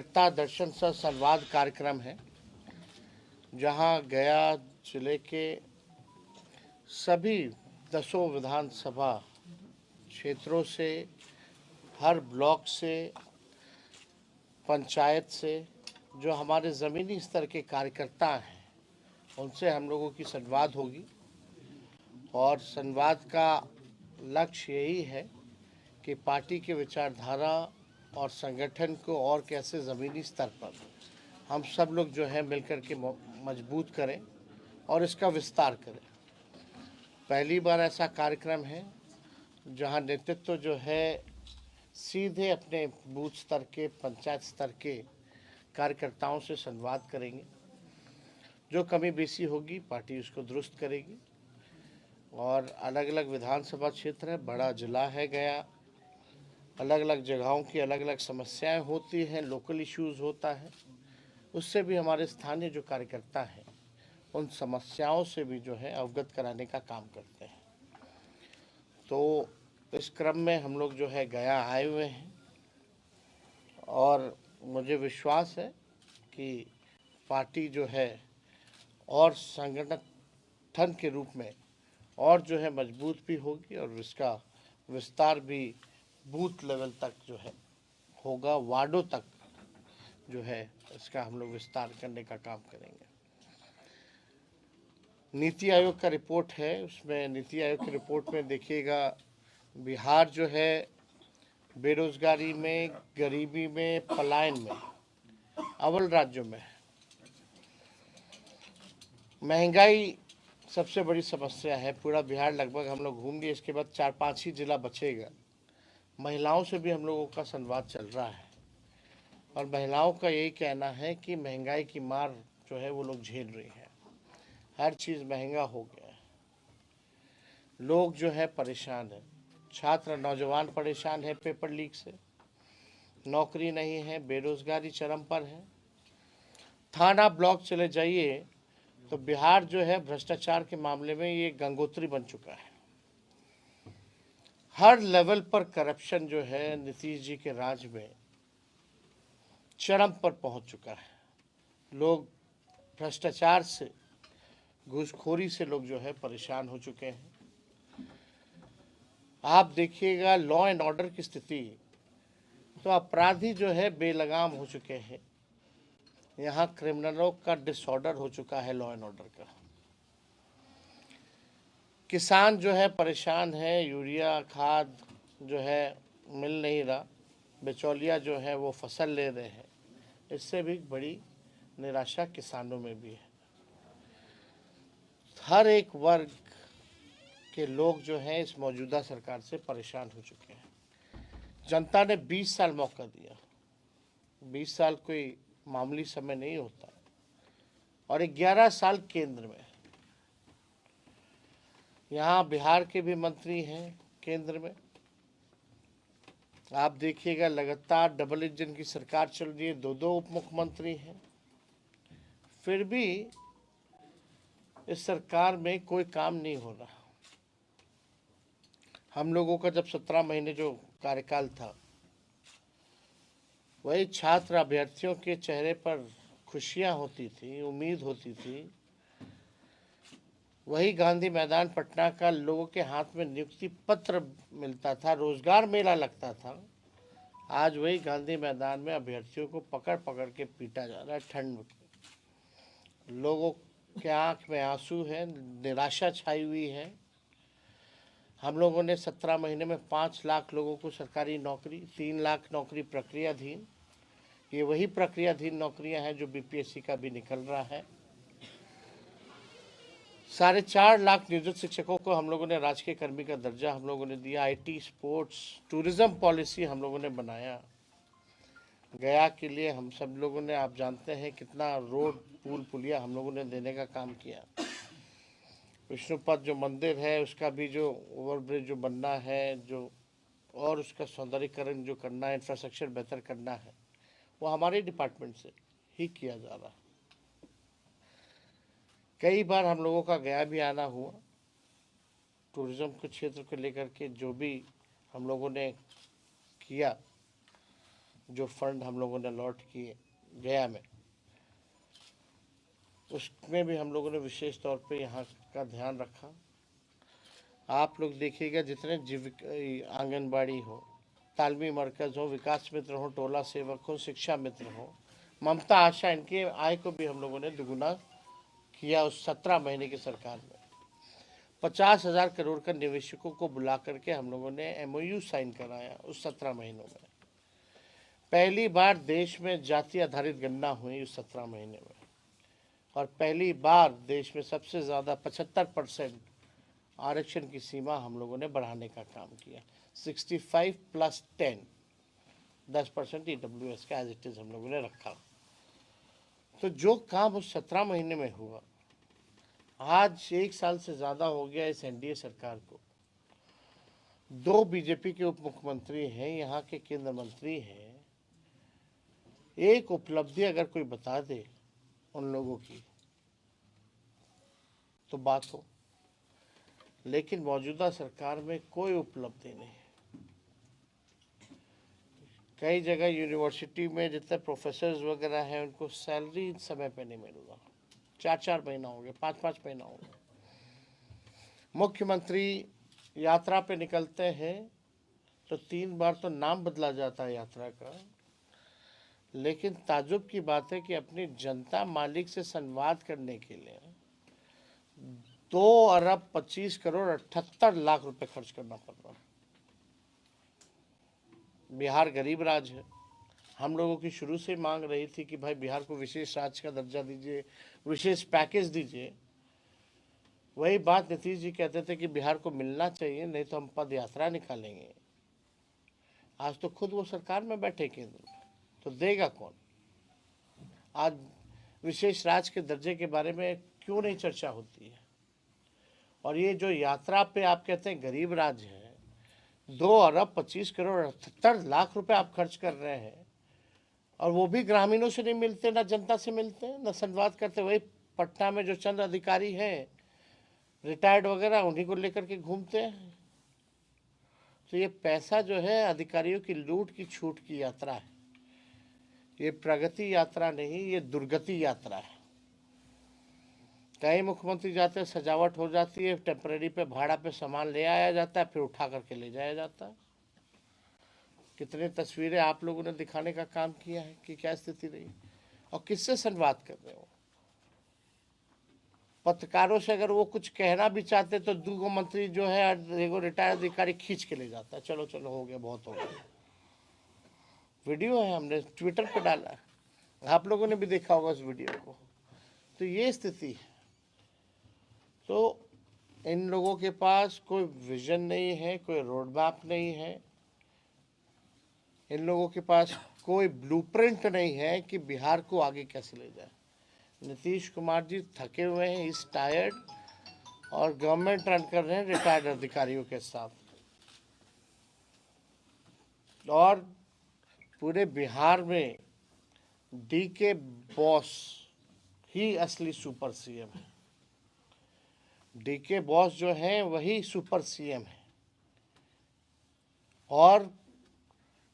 एकता दर्शन सह संवाद कार्यक्रम है, जहां गया जिले के सभी 10 विधानसभा क्षेत्रों से, हर ब्लॉक से, पंचायत से जो हमारे ज़मीनी स्तर के कार्यकर्ता हैं, उनसे हम लोगों की संवाद होगी। और संवाद का लक्ष्य यही है कि पार्टी के विचारधारा और संगठन को और कैसे ज़मीनी स्तर पर हम सब लोग जो है मिलकर के मजबूत करें और इसका विस्तार करें। पहली बार ऐसा कार्यक्रम है जहां नेतृत्व जो है सीधे अपने बूथ स्तर के, पंचायत स्तर के कार्यकर्ताओं से संवाद करेंगे। जो कमी बेसी होगी पार्टी उसको दुरुस्त करेगी। और अलग अलग विधानसभा क्षेत्र है, बड़ा जिला है गया, अलग अलग जगहों की अलग अलग समस्याएं होती हैं, लोकल इश्यूज़ होता है। उससे भी हमारे स्थानीय जो कार्यकर्ता हैं उन समस्याओं से भी जो है अवगत कराने का काम करते हैं। तो इस क्रम में हम लोग जो है गया आए हुए हैं और मुझे विश्वास है कि पार्टी जो है और संगठन के रूप में और जो है मजबूत भी होगी और इसका विस्तार भी बूथ लेवल तक जो है होगा, वार्डों तक जो है इसका हम लोग विस्तार करने का काम करेंगे। नीति आयोग का रिपोर्ट है, उसमें नीति आयोग की रिपोर्ट में देखिएगा बिहार जो है बेरोजगारी में, गरीबी में, पलायन में अव्वल राज्यों में है। महंगाई सबसे बड़ी समस्या है। पूरा बिहार लगभग हम लोग घूम लिए, इसके बाद 4-5 ही जिला बचेगा। महिलाओं से भी हम लोगों का संवाद चल रहा है और महिलाओं का यही कहना है कि महंगाई की मार जो है वो लोग झेल रही है। हर चीज़ महंगा हो गया है, लोग जो है परेशान है। छात्र नौजवान परेशान है पेपर लीक से, नौकरी नहीं है, बेरोजगारी चरम पर है। थाना ब्लॉक चले जाइए तो बिहार जो है भ्रष्टाचार के मामले में ये गंगोत्री बन चुका है। हर लेवल पर करप्शन जो है नीतीश जी के राज में चरम पर पहुंच चुका है। लोग भ्रष्टाचार से, घूसखोरी से लोग जो है परेशान हो चुके हैं। आप देखिएगा लॉ एंड ऑर्डर की स्थिति, तो अपराधी जो है बेलगाम हो चुके हैं। यहाँ क्रिमिनलों का डिसऑर्डर हो चुका है लॉ एंड ऑर्डर का। किसान जो है परेशान है, यूरिया खाद जो है मिल नहीं रहा, बिचौलिया जो है वो फसल ले रहे हैं। इससे भी बड़ी निराशा किसानों में भी है। हर एक वर्ग के लोग जो हैं इस मौजूदा सरकार से परेशान हो चुके हैं। जनता ने 20 साल मौका दिया। 20 साल कोई मामूली समय नहीं होता और 11 साल केंद्र में। यहाँ बिहार के भी मंत्री हैं केंद्र में। आप देखिएगा लगातार डबल इंजन की सरकार चल रही है, 2-2 उप मुख्यमंत्री हैं। फिर भी इस सरकार में कोई काम नहीं हो रहा। हम लोगों का जब 17 महीने जो कार्यकाल था, वही छात्र अभ्यर्थियों के चेहरे पर खुशियां होती थी, उम्मीद होती थी। वही गांधी मैदान पटना का लोगों के हाथ में नियुक्ति पत्र मिलता था, रोजगार मेला लगता था। आज वही गांधी मैदान में अभ्यर्थियों को पकड़ पकड़ के पीटा जा रहा है ठंड में। लोगों के आंख में आंसू है, निराशा छाई हुई है। हम लोगों ने 17 महीने में 5 लाख लोगों को सरकारी नौकरी, 3 लाख नौकरी प्रक्रियाधीन। ये वही प्रक्रियाधीन नौकरियां हैं जो बीपीएससी का भी निकल रहा है। 4.5 लाख नियोजित शिक्षकों को हम लोगों ने राजकीय कर्मी का दर्जा हम लोगों ने दिया। आईटी, स्पोर्ट्स, टूरिज्म पॉलिसी हम लोगों ने बनाया। गया के लिए हम सब लोगों ने, आप जानते हैं कितना रोड, पुल, पुलिया हम लोगों ने देने का काम किया। विष्णुपद जो मंदिर है उसका भी जो ओवरब्रिज जो बनना है, जो और उसका सौंदर्यीकरण जो करना है, इंफ्रास्ट्रक्चर बेहतर करना है, वो हमारे डिपार्टमेंट से ही किया जा रहा है। कई बार हम लोगों का गया भी आना हुआ। टूरिज्म के क्षेत्र को लेकर के जो भी हम लोगों ने किया, जो फंड हम लोगों ने अलॉट किए गया में, उसमें भी हम लोगों ने विशेष तौर पे यहाँ का ध्यान रखा। आप लोग देखिएगा, जितने जीविक आंगनबाड़ी हो, तालमी मरकज़ हो, विकास मित्र हो, टोला सेवक हो, शिक्षा मित्र हो, ममता आशा, इनके आय को भी हम लोगों ने दुगुना किया उस 17 महीने की सरकार में। 50,000 करोड़ का निवेशकों को बुला करके हम लोगों ने MOU साइन कराया उस 17 महीनों में। पहली बार देश में जाति आधारित गणना हुई उस 17 महीने में, और पहली बार देश में सबसे ज़्यादा 75% आरक्षण की सीमा हम लोगों ने बढ़ाने का काम किया। 65 + 10% EWS का एज इट इज़ हम लोगों ने रखा। तो जो काम उस 17 महीने में हुआ, आज 1 साल से ज़्यादा हो गया इस NDA सरकार को। 2 बीजेपी के उप मुख्यमंत्री हैं, यहाँ के केंद्र मंत्री हैं। एक उपलब्धि अगर कोई बता दे उन लोगों की तो बात हो, लेकिन मौजूदा सरकार में कोई उपलब्धि नहीं। कई जगह यूनिवर्सिटी में जितने प्रोफेसर्स वगैरह हैं, उनको सैलरी समय पे नहीं मिल रहा। 4-4 महीना हो गया, 5-5 महीना हो गया। मुख्यमंत्री यात्रा पे निकलते हैं तो 3 बार तो नाम बदला जाता है यात्रा का, लेकिन ताज्जुब की बात है कि अपनी जनता मालिक से संवाद करने के लिए 2 अरब 25 करोड़ 78 लाख रुपए खर्च करना पड़ रहा है। बिहार गरीब राज्य है। हम लोगों की शुरू से मांग रही थी कि भाई बिहार को विशेष राज्य का दर्जा दीजिए, विशेष पैकेज दीजिए। वही बात नीतीश जी कहते थे कि बिहार को मिलना चाहिए, नहीं तो हम पद यात्रा निकालेंगे। आज तो खुद वो सरकार में बैठे केंद्र में, तो देगा कौन? आज विशेष राज्य के दर्जे के बारे में क्यों नहीं चर्चा होती है? और ये जो यात्रा पे आप कहते हैं गरीब राज्य है, 2 अरब 25 करोड़ 78 लाख रुपए आप खर्च कर रहे हैं, और वो भी ग्रामीणों से नहीं मिलते, ना जनता से मिलते हैं, ना संवाद करते। वही पटना में जो चंद अधिकारी हैं रिटायर्ड वगैरह, उन्हीं को लेकर के घूमते हैं। तो ये पैसा जो है अधिकारियों की लूट की छूट की यात्रा है। ये प्रगति यात्रा नहीं, ये दुर्गति यात्रा है। कई मुख्यमंत्री जाते हैं, सजावट हो जाती है, टेम्परेरी पे भाड़ा पे सामान ले आया जाता है, फिर उठा करके ले जाया जाता है। कितने तस्वीरें आप लोगों ने दिखाने का काम किया है कि क्या स्थिति रही, और किससे संवाद कर रहे हो? पत्रकारों से अगर वो कुछ कहना भी चाहते तो 2 मंत्री जो है, एगो रिटायर्ड अधिकारी खींच के ले जाता है, चलो चलो हो गया, बहुत हो गया। वीडियो है, हमने ट्विटर पे डाला है, आप लोगों ने भी देखा होगा उस वीडियो को। तो ये स्थिति है। तो इन लोगों के पास कोई विजन नहीं है, कोई रोड मैप नहीं है, इन लोगों के पास कोई ब्लूप्रिंट नहीं है कि बिहार को आगे कैसे ले जाए। नीतीश कुमार जी थके हुए हैं, इस टायर्ड, और गवर्नमेंट रन कर रहे हैं रिटायर्ड अधिकारियों के साथ। और पूरे बिहार में DK बॉस ही असली सुपर CM है। DK बॉस जो है वही सुपर CM है। और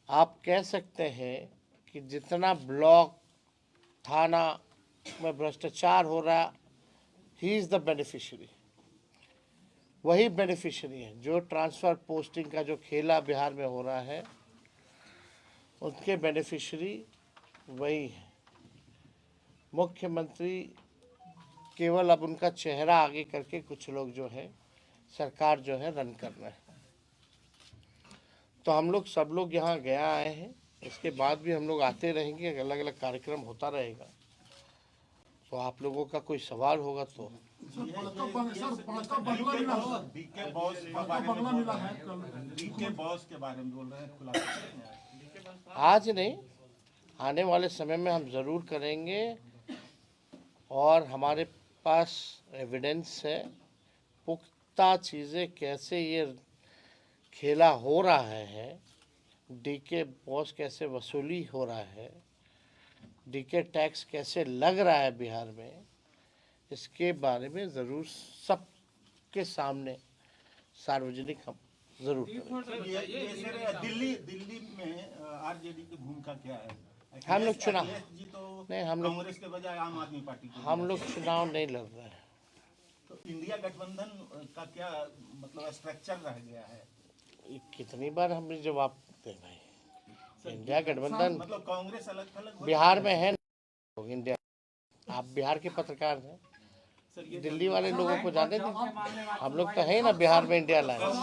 आप कह सकते हैं कि जितना ब्लॉक थाना में भ्रष्टाचार हो रहा, ही इज़ द बेनिफिशियरी। वही बेनिफिशियरी है। जो ट्रांसफ़र पोस्टिंग का जो खेला बिहार में हो रहा है, उसके बेनिफिशियरी वही है। मुख्यमंत्री केवल अब उनका चेहरा आगे करके कुछ लोग जो है सरकार जो है रन कर रहे हैं। तो हम लोग सब लोग यहाँ गया आए हैं, इसके बाद भी हम लोग आते रहेंगे, अलग अलग कार्यक्रम होता रहेगा। तो आप लोगों का कोई सवाल होगा तो। आज नहीं, आने वाले समय में हम ज़रूर करेंगे, और हमारे पास एविडेंस है, पुख्ता चीज़ें कैसे ये खेला हो रहा है, DK बॉस कैसे वसूली हो रहा है, DK टैक्स कैसे लग रहा है बिहार में, इसके बारे में ज़रूर सबके सामने सार्वजनिक हम जरूर दिल्ली में आरजेडी की भूमिका क्या है? हम लोग चुनाव जी तो नहीं, हम लोग कांग्रेस के बजाय आम आदमी पार्टी को हम लोग चुनाव नहीं लड़ रहे हैं। तो इंडिया गठबंधन का क्या मतलब स्ट्रक्चर रह गया है? ये कितनी बार हमने जवाब दे भाई, इंडिया गठबंधन मतलब कांग्रेस अलग थलग बिहार में है ना, इंडिया। आप बिहार के पत्रकार हैं, दिल्ली वाले लोगों को जाने दीजिए, हम लोग तो है ना बिहार में इंडिया अलायंस।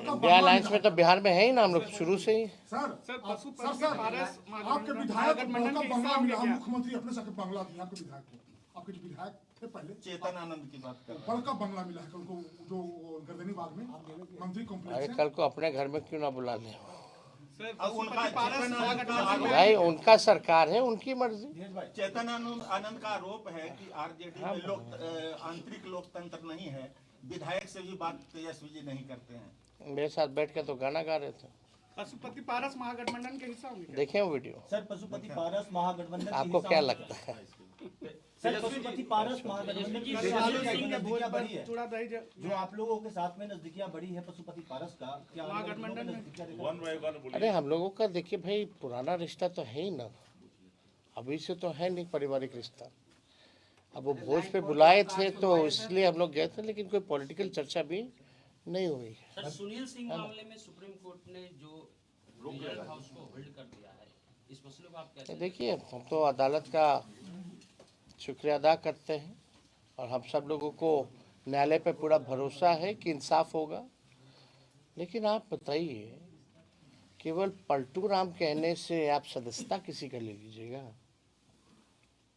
इंडिया अलायंस में तो बिहार में है ही ना हम लोग शुरू से ही। आपके विधायक को बंगला मिला, मुख्यमंत्री अपने से बंगला दिया आपके विधायक को। आपके जो विधायक थे पहले चेतन आनंद की बात कर बड़का बंगला मिला है उनको, जो गर्दनी बाग में मंत्री अरे कॉम्प्लेक्स। कल को अपने घर में क्यों ना बुला लें चेतन भाई, उनका सरकार है, उनकी मर्जी। आनंद का आरोप है कि आरजेडी में आंतरिक लोकतंत्र नहीं है, विधायक से भी बात तेजस्वी जी नहीं करते हैं। मेरे साथ बैठ के तो गाना गा रहे थे। पशुपति पारस महागठबंधन के हिस्सा होंगे। देखे वो वीडियो? सर पशुपति पारस महागठबंधन आपको क्या लगता है? सर पशुपति पारस महागठबंधन की नजदीकियां बढ़ी है, जो आप लोगों के साथ में नजदीकियां बढ़ी है पशुपति पारस का, क्या महागठबंधन में अरे हम लोगों का देखिए भाई, पुराना रिश्ता तो है ही ना, अभी से तो है नहीं पारिवारिक रिश्ता। अब वो भोज पे बुलाए थे तो इसलिए हम लोग गए थे, लेकिन कोई पॉलिटिकल चर्चा भी नहीं हुई। सर सुनील सिंह मामले में सुप्रीम कोर्ट ने जो रिजल्ट हाउस को होल्ड कर दिया है, इस मसले को आप कैसे? देखिए, हम तो अदालत का शुक्रिया अदा करते हैं और हम सब लोगों को न्यायालय पे पूरा भरोसा है कि इंसाफ होगा। लेकिन आप बताइए, केवल पलटू राम कहने से आप सदस्यता किसी का ले लीजिएगा?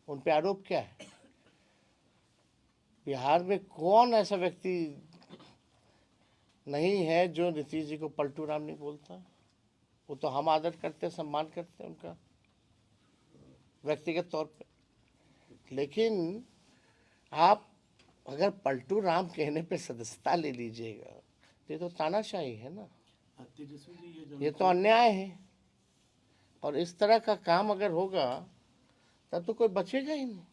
उन पे आरोप क्या है? बिहार में कौन ऐसा व्यक्ति नहीं है जो नीतीश जी को पलटू राम नहीं बोलता? वो तो हम आदर करते हैं, सम्मान करते हैं उनका व्यक्तिगत तौर पे। लेकिन आप अगर पलटू राम कहने पे सदस्यता ले लीजिएगा, ये तो तानाशाही है ना, ये तो अन्याय है। और इस तरह का काम अगर होगा तब तो कोई बचेगा ही नहीं।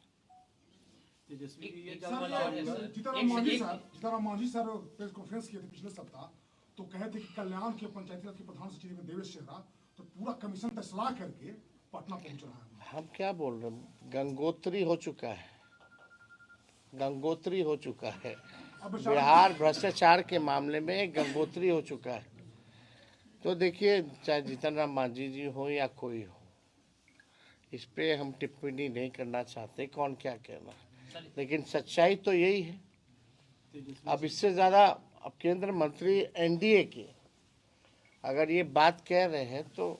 Jitan Manjhi sir press conference किए थे पिछले सप्ताह, तो कहे थे कि कल्याण के पंचायती राज के प्रधान सचिव में देवेश चेहरा तो पूरा कमीशन तस्ला करके पटना पहुंच रहा है। हम क्या बोल रहे हैं, गंगोत्री हो चुका है, गंगोत्री हो चुका है। बिहार भ्रष्टाचार के मामले में गंगोत्री हो चुका है। तो देखिए, चाहे जीतन राम मांझी जी हो या कोई हो, इस पे हम टिप्पणी नहीं करना चाहते कौन क्या कहना, लेकिन सच्चाई तो यही है। अब इससे ज़्यादा अब केंद्र मंत्री एनडीए के अगर ये बात कह रहे हैं तो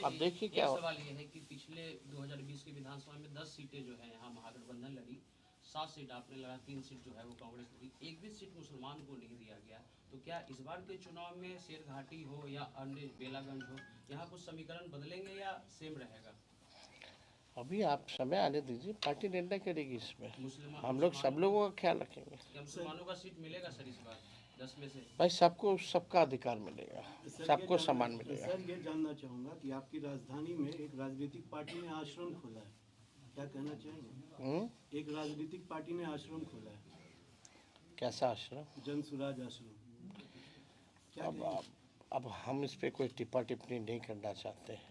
अब देखिए क्या हो। सवाल ये है कि पिछले 2020 के विधानसभा में 10 सीटें जो है यहाँ महागठबंधन लड़ी, 7 सीट आपने लड़ा, 3 सीट जो है वो कांग्रेस लड़ी, एक भी सीट मुसलमान को नहीं दिया गया। तो क्या इस बार के चुनाव में शेरघाटी हो या अन्य बेलागंज हो, यहाँ कुछ समीकरण बदलेंगे या सेम रहेगा? अभी आप समय आने दीजिए, पार्टी निर्णय करेगी इसमें। हम लोग सब लोगों का ख्याल रखेंगे। क्या मुसलमानों का सीट मिलेगा सर इस बार 10 में से? भाई सबको सबका अधिकार मिलेगा, सबको सम्मान मिलेगा। सर ये जानना चाहूँगा कि आपकी राजधानी में एक राजनीतिक पार्टी ने आश्रम खोला है, क्या कहना चाहेंगे? एक राजनीतिक पार्टी ने आश्रम खोला है। कैसा आश्रम? जन सुराज आश्रम। अब हम इस पे कोई टिप्पा टिप्पणी नहीं करना चाहते हैं।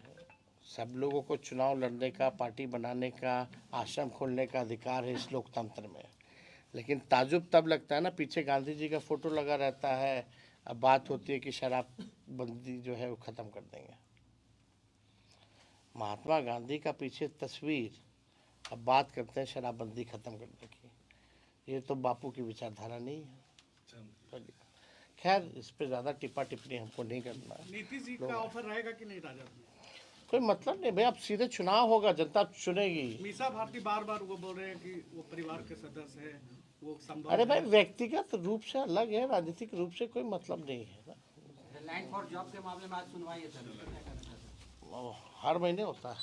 सब लोगों को चुनाव लड़ने का, पार्टी बनाने का, आश्रम खोलने का अधिकार है इस लोकतंत्र में। लेकिन ताजुब तब लगता है ना, पीछे गांधी जी का फोटो लगा रहता है, अब बात होती है कि शराबबंदी जो है वो ख़त्म कर देंगे। महात्मा गांधी का पीछे तस्वीर, अब बात करते हैं शराबबंदी ख़त्म करने की। ये तो बापू की विचारधारा नहीं है। खैर, इस पे ज़्यादा टिप्पा टिप्पणी हमको नहीं करना है। नीतीश जी का ऑफर रहेगा कि नहीं राजद में? कोई मतलब नहीं भाई, अब सीधे चुनाव होगा, जनता चुनेगी। मीसा भारती बार बार वो बोल रहे हैं कि वो परिवार के सदस्य है, वो संभव। अरे भाई, व्यक्तिगत रूप से अलग है, राजनीतिक रूप से कोई मतलब नहीं है ना। लैंड फॉर जॉब के मामले में आज सुनवाई है सर, हर महीने होता है।